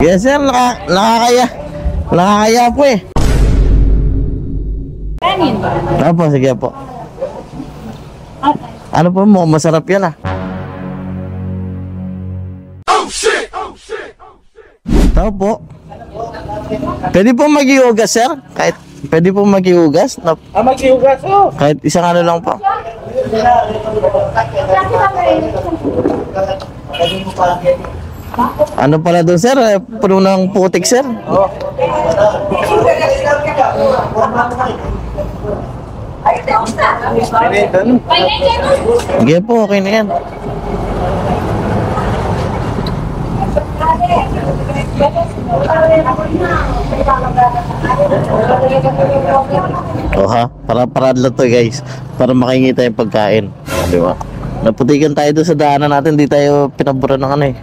Yes sir, nakakaya po eh. Kanin ba? Opo, sige po. Ano po mo, masarap yan ah. Oh shit! Oh shit! Tao po. Pwede po mag-iugas sir? Pwede po mag-iugas? Mag-iugas oh. Kahit isang ano lang po. Ano pala doon sir? Puno ng putik sir. Sige po, okay na yan. Oh ha, parad lang to guys. Para makahingi tayong pagkain. Di ba? Naputikan tayo doon sa daanan natin. Di tayo pinabura ng ano eh.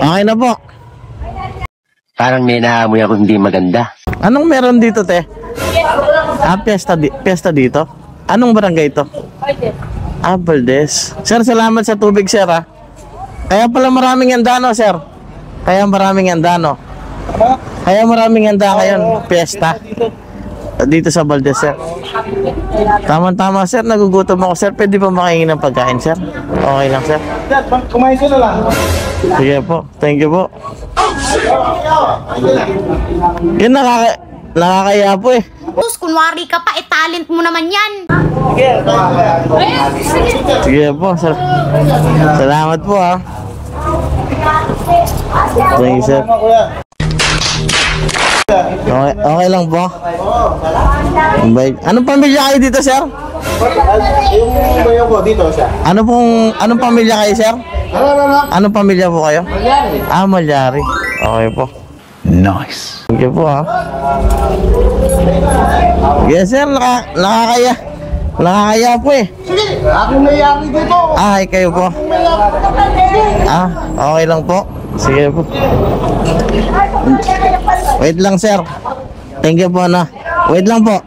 Okay na po. Parang may naamoy ako hindi maganda. Anong meron dito te? Piyesta dito? Anong barangay ito? Valdez. Sir, salamat sa tubig sir ha. Kaya pala maraming handa no sir. Kaya maraming handa no. Kaya maraming handa ngayon. Piyesta. Dito sa Valdez sir. Tama-tama sir, nagugutom ako sir. Pwede pa makahingi ng pagkain sir? Okay lang sir. Kumain ko na lang. Sige po, thank you po. Yun nakakaya po eh. Tapos kunwari ka pa, talent mo naman yan. Sige po, salamat po ha. Thank you sir. Okay lang po. Anong pamilya kayo dito sir? Yung bayo ko dito siya. Anong pamilya kayo sir? Anong pamilya po kayo? Malyari. Malyari. Okay po. Nice. Thank you po ha. Yes sir, nakakaya po eh. Sige, ako mayari dito. Kayo po. Okay lang po. Sige po. Wait lang sir. Thank you po na. Wait lang po.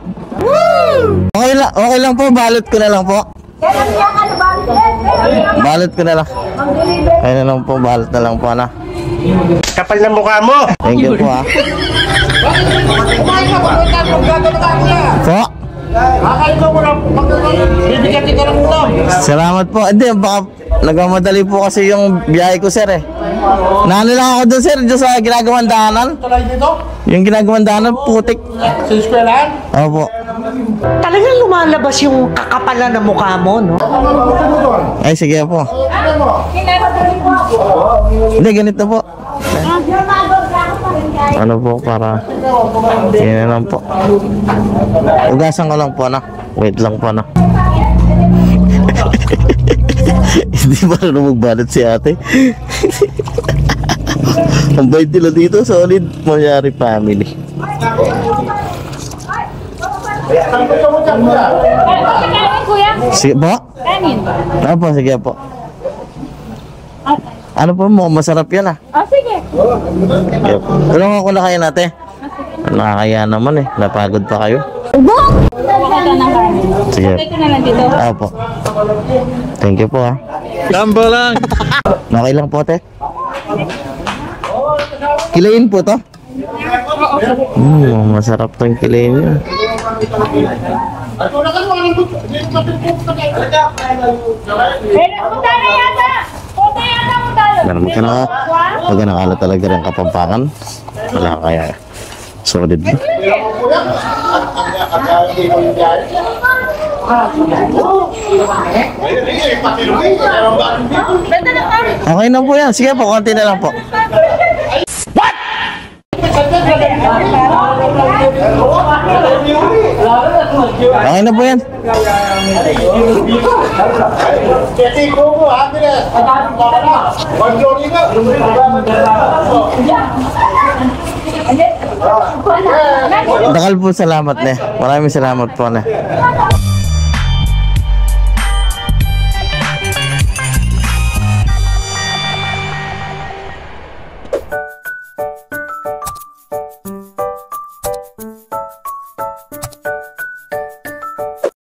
Okay lang po, balot ko na lang po. Balot ko na lang. Kaya na lang po, balot na lang po na. Kapal na mukha mo. Thank you po ha. Po. Salamat po. Hindi, baka nagmamadali po kasi yung biyahe ko sir eh. Naano lang ako doon sir, doon sa ginagawang daanan. Yung ginagawang daanan, putik. Sa eskwelahan? Opo. Talagang lumalabas yung kakapalan ng mukha mo, no? Ay, sige po. Hindi, ganito po. Ano po, para yun na lang po. Ugasan ko lang po na. Wait lang po na. Hindi ba na magbalot si ate? Ang bait nila dito, solid Malyari family. Sige po? Kanin ba? Opo, sige po. Ano po mo, masarap yan ah. Sige. Tulungan ko na kayo natin. Nakakaya naman eh, napagod pa kayo. Sige. Opo. Thank you po ha. Tamba lang. Okay lang po te. Kilain po to. Masarap tong kilain nyo. Meron ka na. Pag nakala talaga rin Kapampangan. Wala kaya. Solid na. Okay na po yan. Sige po, konti na lang po. What? Okay na po yan. Dakal po salamat na. Maraming salamat po na.